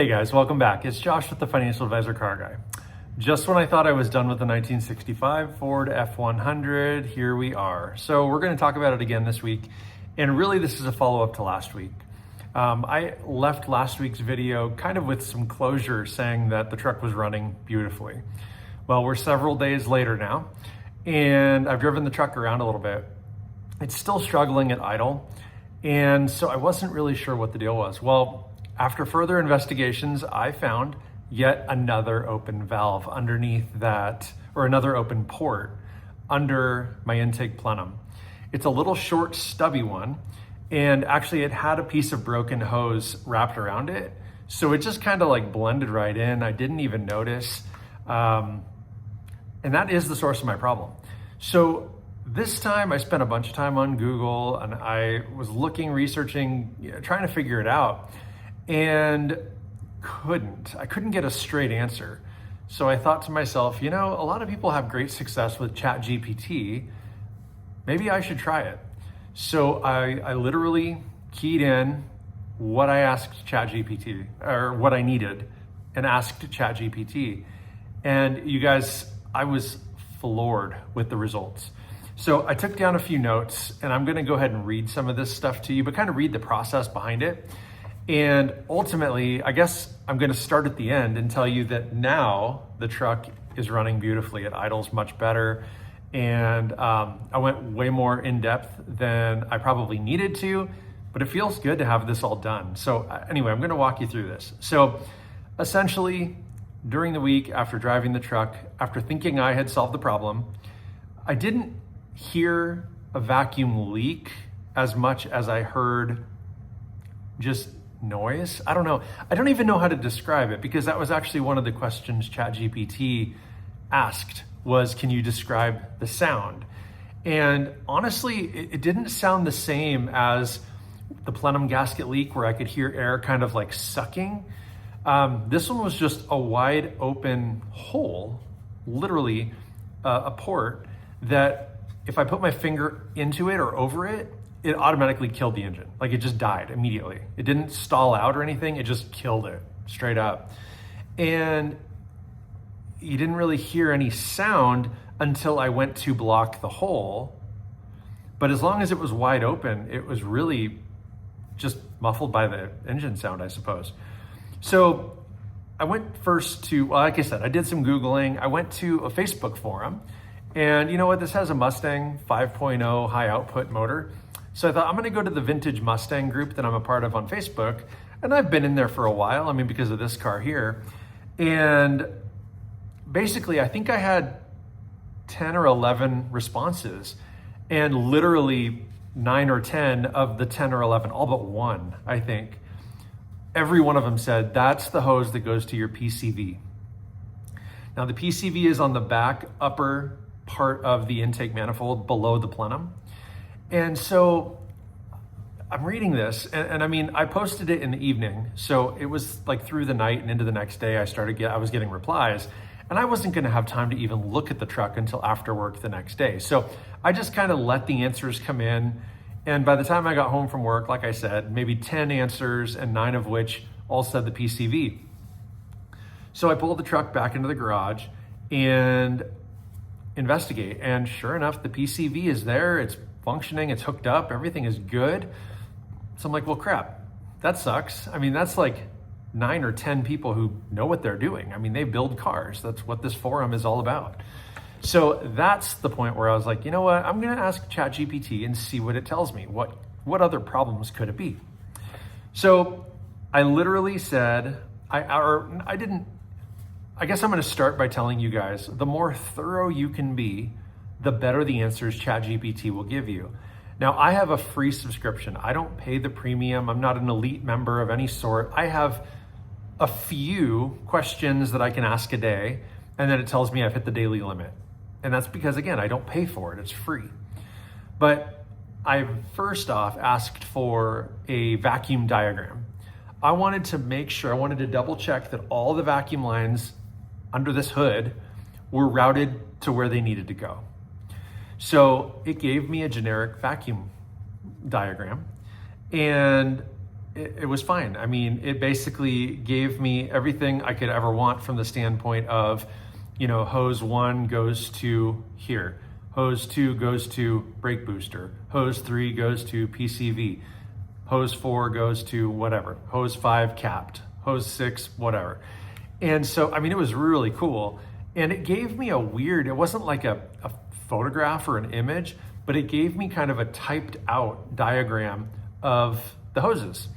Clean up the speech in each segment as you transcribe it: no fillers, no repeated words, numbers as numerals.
Hey guys, welcome back. It's Josh with the Financial Advisor Car Guy. Just when I thought I was done with the 1965 Ford F100, here we are. So we're going to talk about it again this week. And really this is a follow-up to last week. I left last week's video kind of with some closure saying that the truck was running beautifully. Well, we're several days later now, and I've driven the truck around a little bit. It's still struggling at idle. And so I wasn't really sure what the deal was. Well, after further investigations, I found yet another open valve underneath that, or another open port under my intake plenum. It's a little short, stubby one, and actually it had a piece of broken hose wrapped around it. So it just kind of like blended right in. I didn't even notice. And that is the source of my problem. So this time I spent a bunch of time on Google and I was looking, researching, trying to figure it out, and I couldn't get a straight answer. So I thought to myself, a lot of people have great success with ChatGPT. Maybe I should try it. So I literally keyed in what I asked ChatGPT, or what I needed, and asked ChatGPT. And you guys, I was floored with the results. So I took down a few notes, and I'm gonna go ahead and read some of this stuff to you, but kind of read the process behind it. And ultimately, I guess I'm gonna start at the end and tell you that now the truck is running beautifully. It idles much better. And I went way more in depth than I probably needed to, but it feels good to have this all done. So anyway, I'm gonna walk you through this. So essentially, during the week after driving the truck, after thinking I had solved the problem, I didn't hear a vacuum leak as much as I heard just noise. I don't know. I don't even know how to describe it, because that was actually one of the questions ChatGPT asked was, can you describe the sound? And honestly, it didn't sound the same as the plenum gasket leak where I could hear air kind of like sucking. This one was just a wide open hole, literally a port that if I put my finger into it or over it, it automatically killed the engine. Like it just died immediately. It didn't stall out or anything. It just killed it straight up. And you didn't really hear any sound until I went to block the hole. But as long as it was wide open, it was really just muffled by the engine sound, I suppose. So I went first to, well, like I said, I did some Googling. I went to a Facebook forum, and you know what? This has a Mustang 5.0 high output motor. So I thought I'm gonna go to the Vintage Mustang group that I'm a part of on Facebook. And I've been in there for a while, because of this car here. And basically, I think I had 10 or 11 responses, and literally 9 or 10 of the 10 or 11, all but one, I think, every one of them said, that's the hose that goes to your PCV. Now the PCV is on the back upper part of the intake manifold below the plenum. And so I'm reading this, and I posted it in the evening. So it was like through the night and into the next day, I was getting replies, and I wasn't gonna have time to even look at the truck until after work the next day. So I just kind of let the answers come in. And by the time I got home from work, like I said, maybe 10 answers, and 9 of which all said the PCV. So I pulled the truck back into the garage and investigate. And sure enough, the PCV is there. It's functioning, it's hooked up, everything is good. So I'm like, well, crap, that sucks. That's like 9 or 10 people who know what they're doing. They build cars. That's what this forum is all about. So that's the point where I was like, you know what? I'm gonna ask ChatGPT and see what it tells me. What other problems could it be? So I literally said, I guess I'm gonna start by telling you guys, the more thorough you can be, the better the answers ChatGPT will give you. Now, I have a free subscription. I don't pay the premium. I'm not an elite member of any sort. I have a few questions that I can ask a day, and then it tells me I've hit the daily limit. And that's because, again, I don't pay for it. It's free. But I first off asked for a vacuum diagram. I wanted to double check that all the vacuum lines under this hood were routed to where they needed to go. So it gave me a generic vacuum diagram, and it was fine. I mean, it basically gave me everything I could ever want from the standpoint of, hose 1 goes to here, hose 2 goes to brake booster, hose 3 goes to PCV, hose 4 goes to whatever, hose 5 capped, hose 6 whatever. And so, I mean, it was really cool. And it gave me it wasn't like a photograph or an image, but it gave me kind of a typed out diagram of the hoses.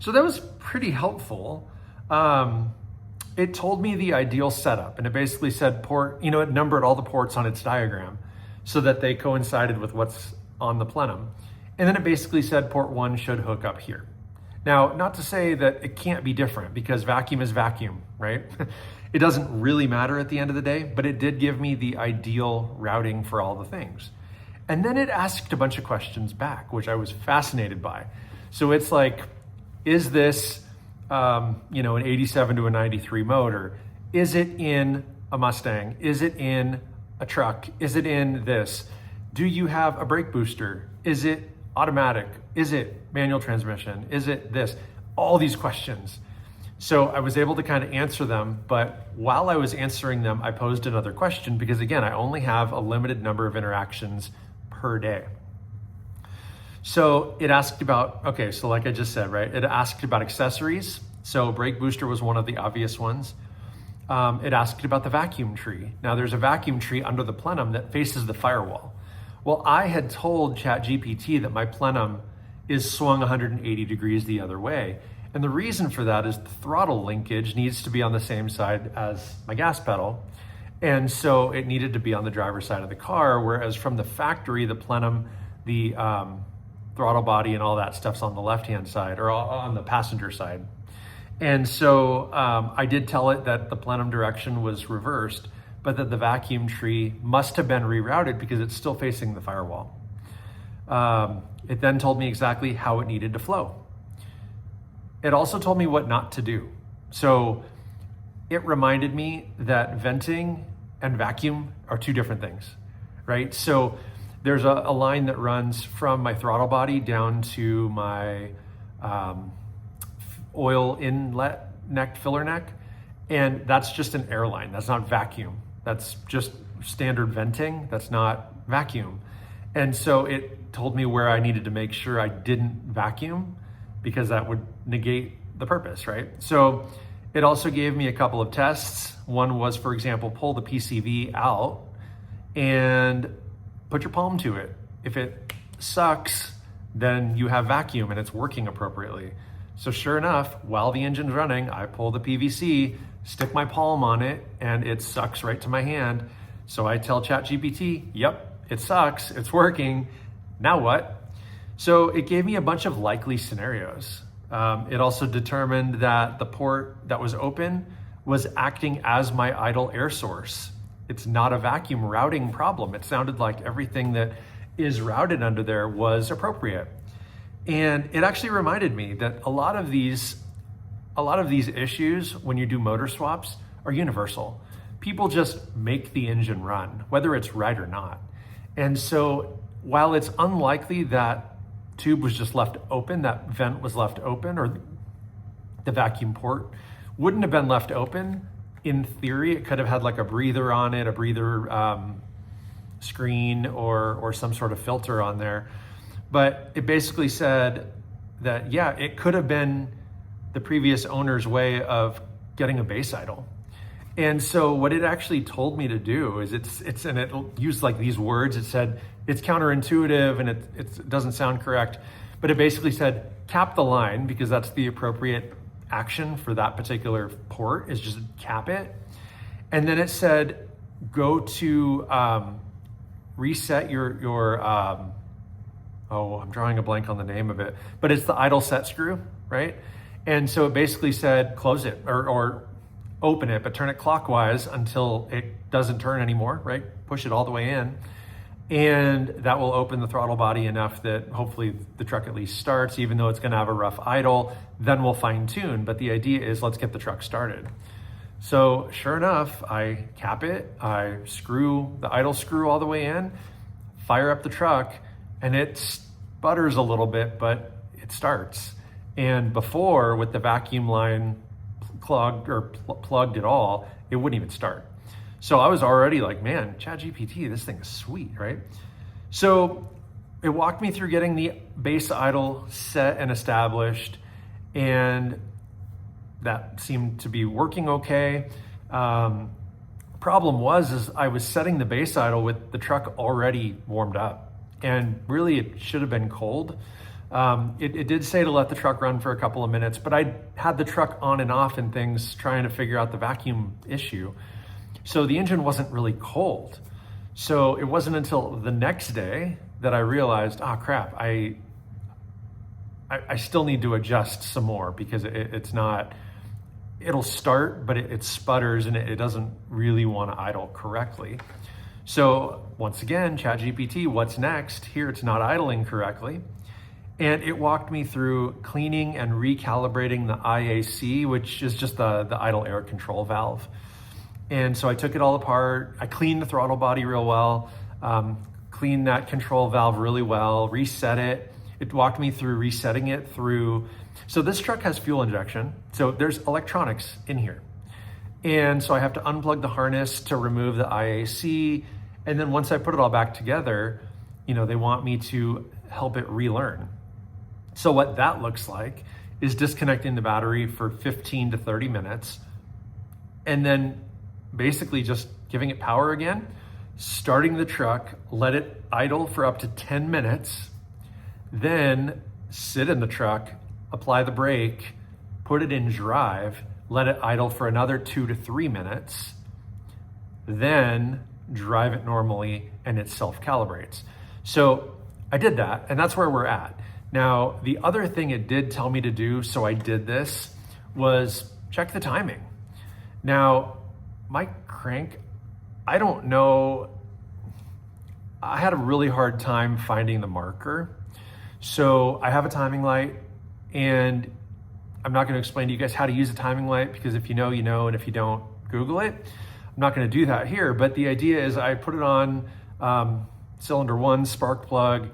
So that was pretty helpful. It told me the ideal setup, and it basically said it numbered all the ports on its diagram so that they coincided with what's on the plenum. And then it basically said port 1 should hook up here. Now, not to say that it can't be different, because vacuum is vacuum, right? It doesn't really matter at the end of the day, but it did give me the ideal routing for all the things. And then it asked a bunch of questions back, which I was fascinated by. So it's like, is this, an 87 to a 93 motor? Is it in a Mustang? Is it in a truck? Is it in this? Do you have a brake booster? Is it automatic? Is it manual transmission? Is it this? All these questions. So I was able to kind of answer them, but while I was answering them, I posed another question because, again, I only have a limited number of interactions per day. So it asked about, so like I just said, right? It asked about accessories. So brake booster was one of the obvious ones. It asked about the vacuum tree. Now there's a vacuum tree under the plenum that faces the firewall. Well, I had told ChatGPT that my plenum is swung 180 degrees the other way. And the reason for that is the throttle linkage needs to be on the same side as my gas pedal. And so it needed to be on the driver's side of the car, whereas from the factory, the plenum, the throttle body and all that stuff's on the left-hand side or on the passenger side. And so I did tell it that the plenum direction was reversed, but that the vacuum tree must have been rerouted because it's still facing the firewall. It then told me exactly how it needed to flow. It also told me what not to do. So it reminded me that venting and vacuum are two different things, right? So there's a line that runs from my throttle body down to my oil inlet neck, filler neck, and that's just an airline. That's not vacuum. That's just standard venting. That's not vacuum. And so it told me where I needed to make sure I didn't vacuum because that would negate the purpose, right? So it also gave me a couple of tests. One was, for example, pull the PCV out and put your palm to it. If it sucks, then you have vacuum and it's working appropriately. So sure enough, while the engine's running, I pull the PVC, stick my palm on it, and it sucks right to my hand. So I tell ChatGPT, yep, it sucks, it's working, now what? So it gave me a bunch of likely scenarios. It also determined that the port that was open was acting as my idle air source. It's not a vacuum routing problem. It sounded like everything that is routed under there was appropriate. And it actually reminded me that a lot of these issues when you do motor swaps are universal. People just make the engine run, whether it's right or not. And so while it's unlikely that tube was just left open, that vent was left open, or the vacuum port wouldn't have been left open, in theory, it could have had like a breather on it, a breather screen or some sort of filter on there. But it basically said that, yeah, it could have been the previous owner's way of getting a base idle. And so what it actually told me to do is and it used like these words. It said, it's counterintuitive and it doesn't sound correct, but it basically said, cap the line, because that's the appropriate action for that particular port, is just cap it. And then it said, go to reset your I'm drawing a blank on the name of it, but it's the idle set screw, right? And so it basically said, close it or open it, but turn it clockwise until it doesn't turn anymore, right? Push it all the way in. And that will open the throttle body enough that hopefully the truck at least starts, even though it's gonna have a rough idle. Then we'll fine tune, but the idea is let's get the truck started. So sure enough, I cap it, I screw the idle screw all the way in, fire up the truck, and it sputters a little bit, but it starts. And before, with the vacuum line clogged or plugged at all, it wouldn't even start. So I was already like, man, ChatGPT, this thing is sweet, right? So it walked me through getting the base idle set and established, and that seemed to be working okay. Problem was I was setting the base idle with the truck already warmed up, and really it should have been cold. It did say to let the truck run for a couple of minutes, but I had the truck on and off and things trying to figure out the vacuum issue. So the engine wasn't really cold. So it wasn't until the next day that I realized, oh crap, I still need to adjust some more, because it's not, it'll start, but it sputters and it doesn't really want to idle correctly. So once again, ChatGPT, what's next? Here it's not idling correctly. And it walked me through cleaning and recalibrating the IAC, which is just the idle air control valve. And so I took it all apart. I cleaned the throttle body real well, cleaned that control valve really well, reset it. It walked me through resetting it through. So this truck has fuel injection. So there's electronics in here. And so I have to unplug the harness to remove the IAC. And then once I put it all back together, they want me to help it relearn. So what that looks like is disconnecting the battery for 15 to 30 minutes, and then basically just giving it power again, starting the truck, let it idle for up to 10 minutes, then sit in the truck, apply the brake, put it in drive, let it idle for another 2 to 3 minutes, then drive it normally, and it self-calibrates. So I did that, and that's where we're at. Now, the other thing it did tell me to do, so I did this, was check the timing. Now, my crank, I don't know, I had a really hard time finding the marker. So I have a timing light, and I'm not going to explain to you guys how to use a timing light, because if you know, you know, and if you don't, Google it. I'm not going to do that here, but the idea is I put it on cylinder 1, spark plug,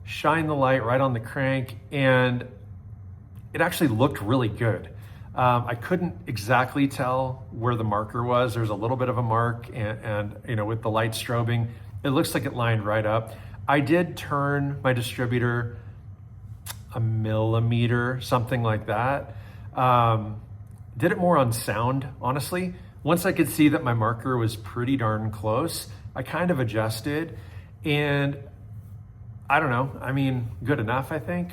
shine the light right on the crank, and it actually looked really good. I couldn't exactly tell where the marker was. There's a little bit of a mark, and with the light strobing, it looks like it lined right up. I did turn my distributor a millimeter, something like that. Did it more on sound, honestly. Once I could see that my marker was pretty darn close, I kind of adjusted, and I don't know, good enough, I think.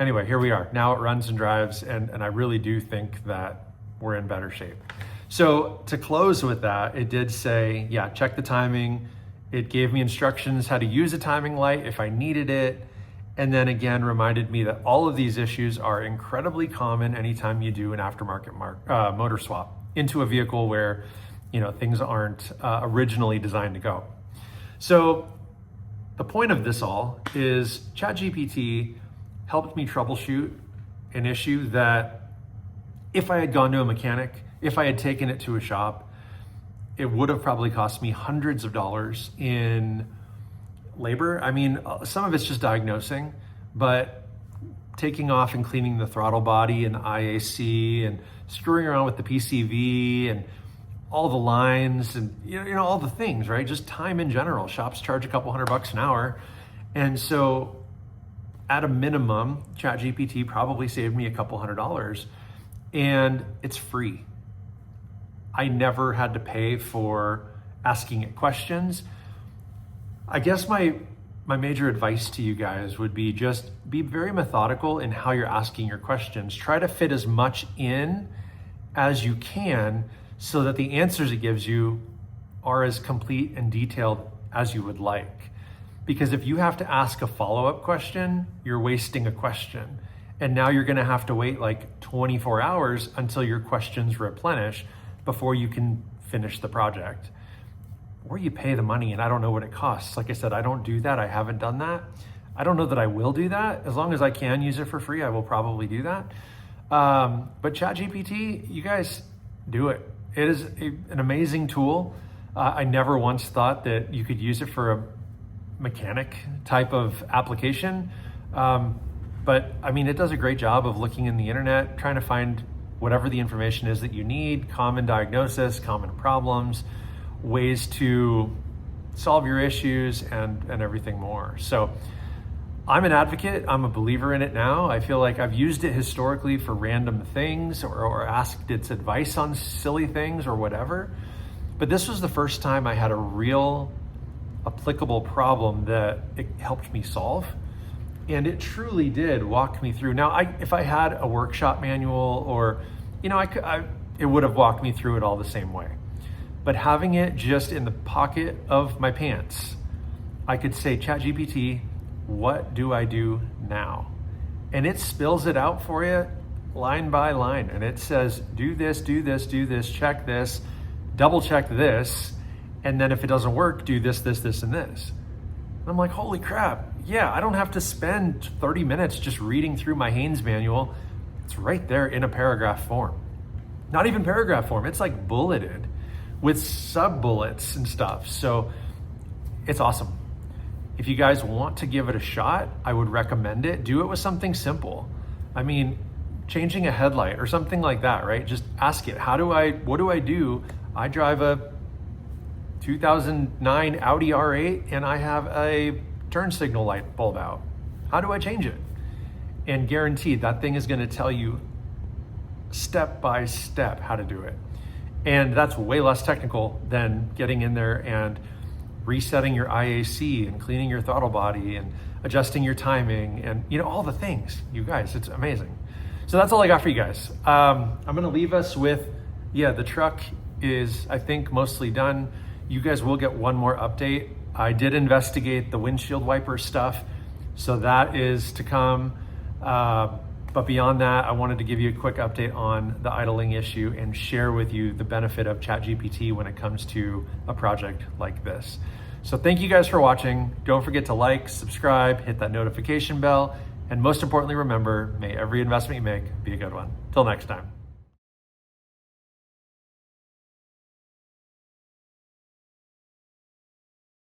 Anyway, here we are. Now it runs and drives, and I really do think that we're in better shape. So to close with that, it did say, yeah, check the timing. It gave me instructions how to use a timing light if I needed it. And then again, reminded me that all of these issues are incredibly common anytime you do an aftermarket motor swap into a vehicle where things aren't originally designed to go. So the point of this all is ChatGPT helped me troubleshoot an issue that if I had gone to a mechanic, if I had taken it to a shop, it would have probably cost me hundreds of dollars in labor. Some of it's just diagnosing, but taking off and cleaning the throttle body and the IAC and screwing around with the PCV and all the lines and all the things, right? Just time in general. Shops charge a couple $100 an hour. And so at a minimum, ChatGPT probably saved me a couple $100, and it's free. I never had to pay for asking it questions. I guess my major advice to you guys would be just be very methodical in how you're asking your questions. Try to fit as much in as you can so that the answers it gives you are as complete and detailed as you would like. Because if you have to ask a follow-up question, you're wasting a question. And now you're gonna have to wait like 24 hours until your questions replenish before you can finish the project. Or you pay the money and I don't know what it costs. Like I said, I don't do that, I haven't done that. I don't know that I will do that. As long as I can use it for free, I will probably do that. But ChatGPT, you guys do it. It is an amazing tool. I never once thought that you could use it for a mechanic type of application. But I mean, it does a great job of looking in the internet, trying to find whatever the information is that you need, common diagnosis, common problems, ways to solve your issues, and everything more. So I'm an advocate. I'm a believer in it now. I feel like I've used it historically for random things or asked its advice on silly things or whatever. But this was the first time I had a real applicable problem that it helped me solve. And it truly did walk me through. Now, if I had a workshop manual or, it would have walked me through it all the same way. But having it just in the pocket of my pants, I could say, ChatGPT, what do I do now? And it spills it out for you line by line. And it says, do this, do this, do this, check this, double check this. And then if it doesn't work, do this, this, this, and this. And I'm like, holy crap. Yeah, I don't have to spend 30 minutes just reading through my Haynes manual. It's right there in a paragraph form. Not even paragraph form, it's like bulleted with sub bullets and stuff. So it's awesome. If you guys want to give it a shot, I would recommend it. Do it with something simple. I mean, changing a headlight or something like that, right? Just ask it, what do I do? I drive a 2009 Audi R8 and I have a turn signal light bulb out. How do I change it? And guaranteed that thing is gonna tell you step by step how to do it. And that's way less technical than getting in there and resetting your IAC and cleaning your throttle body and adjusting your timing and all the things. You guys, it's amazing. So that's all I got for you guys. I'm gonna leave us with, the truck is, I think, mostly done. You guys will get one more update. I did investigate the windshield wiper stuff, so that is to come. But beyond that, I wanted to give you a quick update on the idling issue and share with you the benefit of ChatGPT when it comes to a project like this. So thank you guys for watching. Don't forget to like, subscribe, hit that notification bell, and most importantly, remember, may every investment you make be a good one. Till next time.